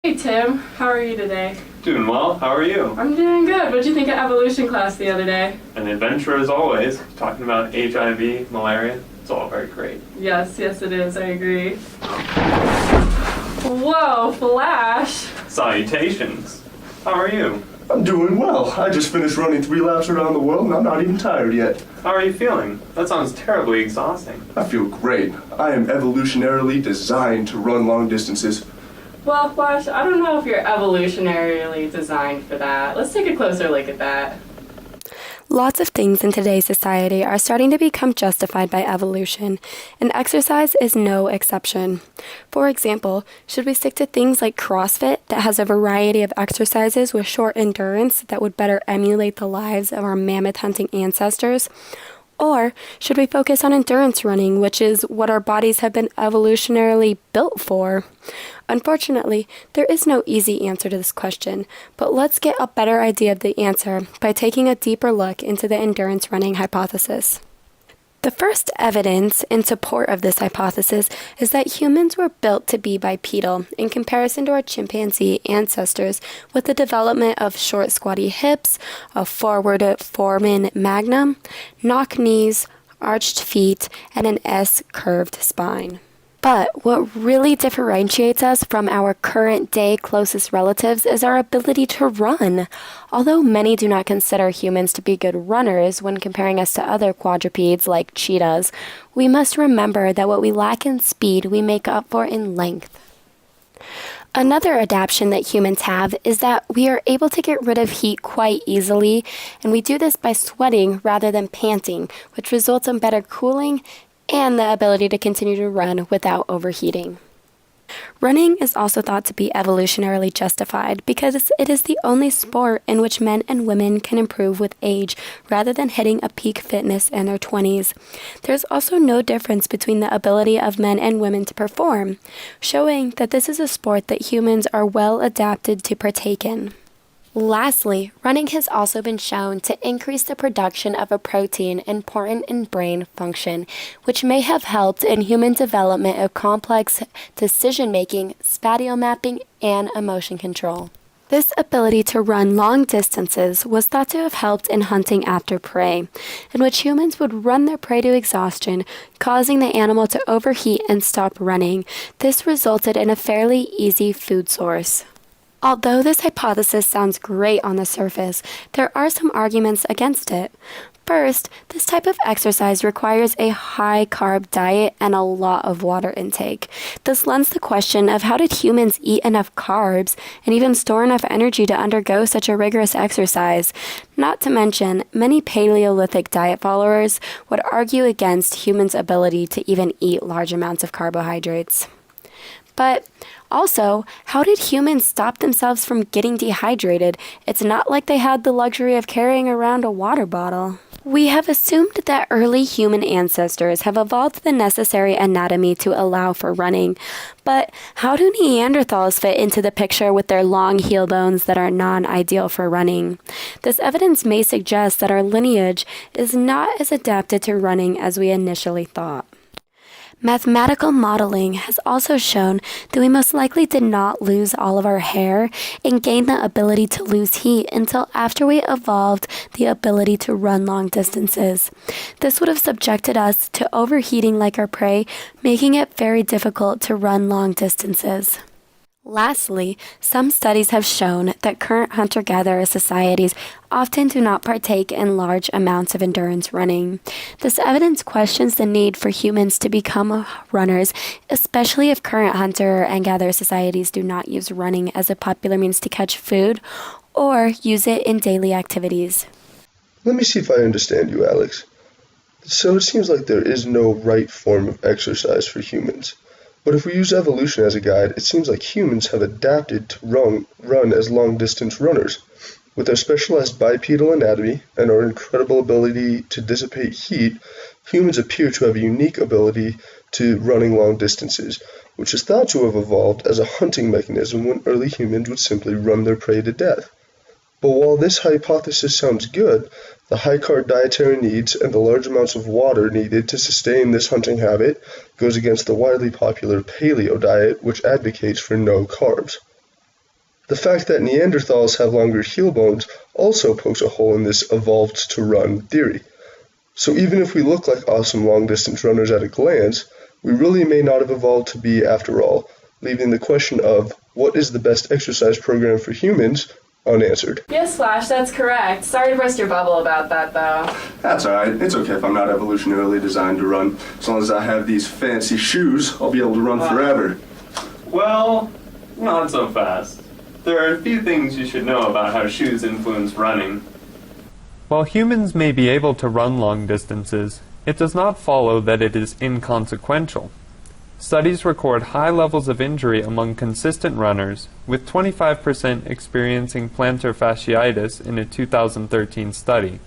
Hey Tim, how are you today? Doing well, how are you? I'm doing good. What did you think of evolution class the other day? An adventure as always, talking about HIV, malaria, it's all very great. Yes it is, I agree. Whoa, Flash! Salutations, how are you? I'm doing well. I just finished running 3 laps around the world and I'm not even tired yet. How are you feeling? That sounds terribly exhausting. I feel great. I am evolutionarily designed to run long distances. Well, Flash, I don't know if you're evolutionarily designed for that. Let's take a closer look at that. Lots of things in today's society are starting to become justified by evolution, and exercise is no exception. For example, should we stick to things like CrossFit that has a variety of exercises with short endurance that would better emulate the lives of our mammoth hunting ancestors? Or should we focus on endurance running, which is what our bodies have been evolutionarily built for? Unfortunately, there is no easy answer to this question, but let's get a better idea of the answer by taking a deeper look into the endurance running hypothesis. The first evidence in support of this hypothesis is that humans were built to be bipedal in comparison to our chimpanzee ancestors, with the development of short squatty hips, a forward foramen magnum, knock knees, arched feet, and an S-curved spine. But what really differentiates us from our current day closest relatives is our ability to run. Although many do not consider humans to be good runners when comparing us to other quadrupeds like cheetahs, we must remember that what we lack in speed we make up for in length. Another adaptation that humans have is that we are able to get rid of heat quite easily, and we do this by sweating rather than panting, which results in better cooling and the ability to continue to run without overheating. Running is also thought to be evolutionarily justified because it is the only sport in which men and women can improve with age rather than hitting a peak fitness in their 20s. There's also no difference between the ability of men and women to perform, showing that this is a sport that humans are well adapted to partake in. Lastly, running has also been shown to increase the production of a protein important in brain function, which may have helped in human development of complex decision-making, spatial mapping, and emotion control. This ability to run long distances was thought to have helped in hunting after prey, in which humans would run their prey to exhaustion, causing the animal to overheat and stop running. This resulted in a fairly easy food source. Although this hypothesis sounds great on the surface, there are some arguments against it. First, this type of exercise requires a high-carb diet and a lot of water intake. This lends the question of how did humans eat enough carbs and even store enough energy to undergo such a rigorous exercise? Not to mention, many Paleolithic diet followers would argue against humans' ability to even eat large amounts of carbohydrates. But also, how did humans stop themselves from getting dehydrated? It's not like they had the luxury of carrying around a water bottle. We have assumed that early human ancestors have evolved the necessary anatomy to allow for running. But how do Neanderthals fit into the picture with their long heel bones that are non-ideal for running? This evidence may suggest that our lineage is not as adapted to running as we initially thought. Mathematical modeling has also shown that we most likely did not lose all of our hair and gain the ability to lose heat until after we evolved the ability to run long distances. This would have subjected us to overheating like our prey, making it very difficult to run long distances. Lastly, some studies have shown that current hunter-gatherer societies often do not partake in large amounts of endurance running. This evidence questions the need for humans to become runners, especially if current hunter and gatherer societies do not use running as a popular means to catch food or use it in daily activities. Let me see if I understand you, Alex. So it seems like there is no right form of exercise for humans. But if we use evolution as a guide, it seems like humans have adapted to run as long-distance runners. With our specialized bipedal anatomy and our incredible ability to dissipate heat, humans appear to have a unique ability to running long distances, which is thought to have evolved as a hunting mechanism when early humans would simply run their prey to death. But while this hypothesis sounds good, the high-carb dietary needs and the large amounts of water needed to sustain this hunting habit goes against the widely popular Paleo diet, which advocates for no carbs. The fact that Neanderthals have longer heel bones also pokes a hole in this evolved to run theory. So even if we look like awesome long-distance runners at a glance, we really may not have evolved to be after all, leaving the question of what is the best exercise program for humans unanswered. Yes, Flash, that's correct. Sorry to burst your bubble about that, though. That's alright. It's okay if I'm not evolutionarily designed to run. As long as I have these fancy shoes, I'll be able to run forever. Well, not so fast. There are a few things you should know about how shoes influence running. While humans may be able to run long distances, it does not follow that it is inconsequential. Studies record high levels of injury among consistent runners, with 25% experiencing plantar fasciitis in a 2013 study.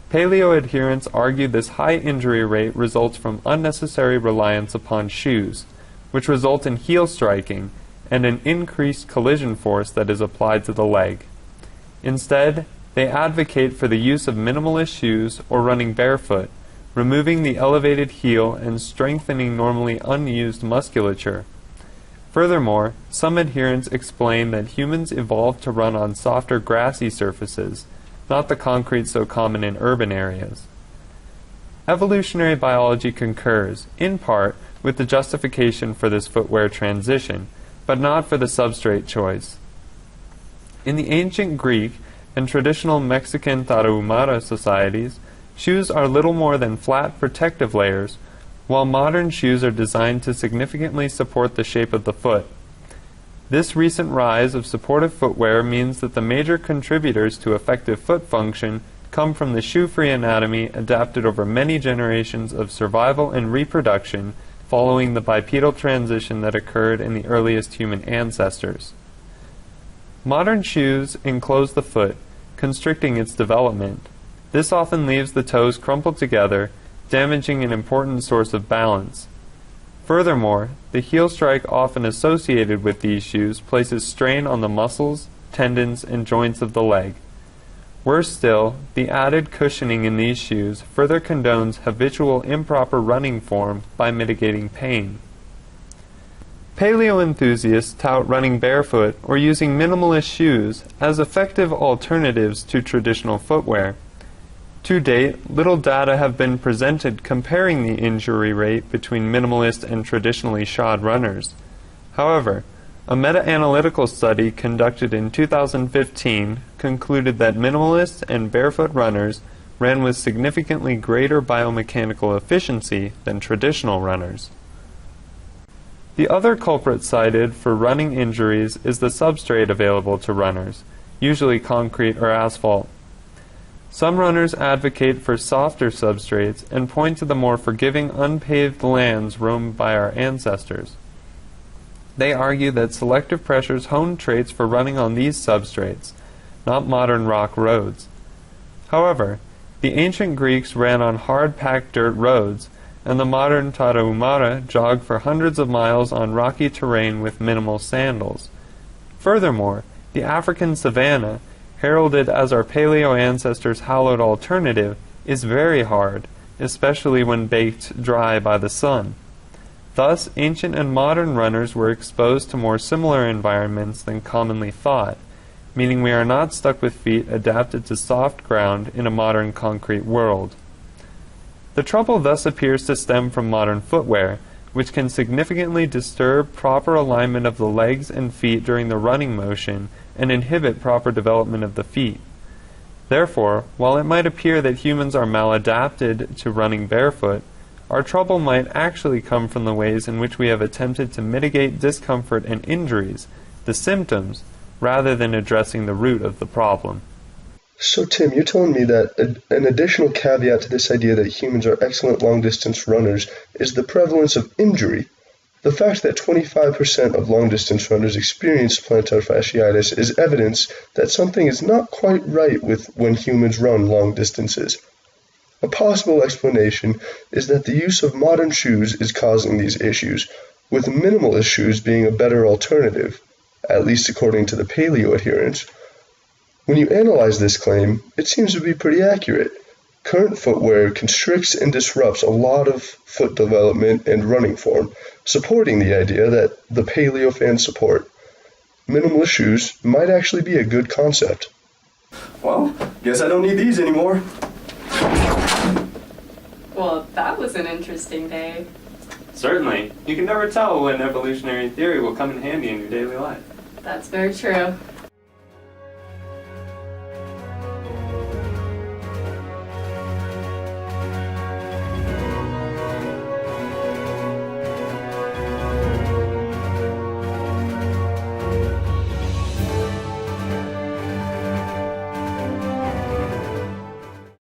Paleo adherents argue this high injury rate results from unnecessary reliance upon shoes, which result in heel striking and an increased collision force that is applied to the leg. Instead, they advocate for the use of minimalist shoes or running barefoot, removing the elevated heel and strengthening normally unused musculature. Furthermore, some adherents explain that humans evolved to run on softer grassy surfaces, not the concrete so common in urban areas. Evolutionary biology concurs, in part, with the justification for this footwear transition, but not for the substrate choice. In the ancient Greek and traditional Mexican Tarahumara societies, shoes are little more than flat protective layers, while modern shoes are designed to significantly support the shape of the foot. This recent rise of supportive footwear means that the major contributors to effective foot function come from the shoe-free anatomy adapted over many generations of survival and reproduction following the bipedal transition that occurred in the earliest human ancestors. Modern shoes enclose the foot, constricting its development. This often leaves the toes crumpled together, damaging an important source of balance. Furthermore, the heel strike often associated with these shoes places strain on the muscles, tendons, and joints of the leg. Worse still, the added cushioning in these shoes further condones habitual improper running form by mitigating pain. Paleo enthusiasts tout running barefoot or using minimalist shoes as effective alternatives to traditional footwear. To date, little data have been presented comparing the injury rate between minimalist and traditionally shod runners. However, a meta-analytical study conducted in 2015 concluded that minimalist and barefoot runners ran with significantly greater biomechanical efficiency than traditional runners. The other culprit cited for running injuries is the substrate available to runners, usually concrete or asphalt. Some runners advocate for softer substrates and point to the more forgiving unpaved lands roamed by our ancestors. They argue that selective pressures hone traits for running on these substrates, not modern rock roads. However, the ancient Greeks ran on hard-packed dirt roads, and the modern Tarahumara jogged for hundreds of miles on rocky terrain with minimal sandals. Furthermore, the African savanna, heralded as our paleo ancestors' hallowed alternative, is very hard, especially when baked dry by the sun. Thus, ancient and modern runners were exposed to more similar environments than commonly thought, meaning we are not stuck with feet adapted to soft ground in a modern concrete world. The trouble thus appears to stem from modern footwear, which can significantly disturb proper alignment of the legs and feet during the running motion and inhibit proper development of the feet. Therefore, while it might appear that humans are maladapted to running barefoot, our trouble might actually come from the ways in which we have attempted to mitigate discomfort and injuries, the symptoms, rather than addressing the root of the problem. So Tim, you're telling me that an additional caveat to this idea that humans are excellent long-distance runners is the prevalence of injury. The fact that 25% of long-distance runners experience plantar fasciitis is evidence that something is not quite right with when humans run long distances. A possible explanation is that the use of modern shoes is causing these issues, with minimalist shoes being a better alternative, at least according to the paleo adherents. When you analyze this claim, it seems to be pretty accurate. Current footwear constricts and disrupts a lot of foot development and running form, supporting the idea that the Paleo fans support. Minimalist shoes might actually be a good concept. Well, guess I don't need these anymore. Well, that was an interesting day. Certainly. You can never tell when evolutionary theory will come in handy in your daily life. That's very true.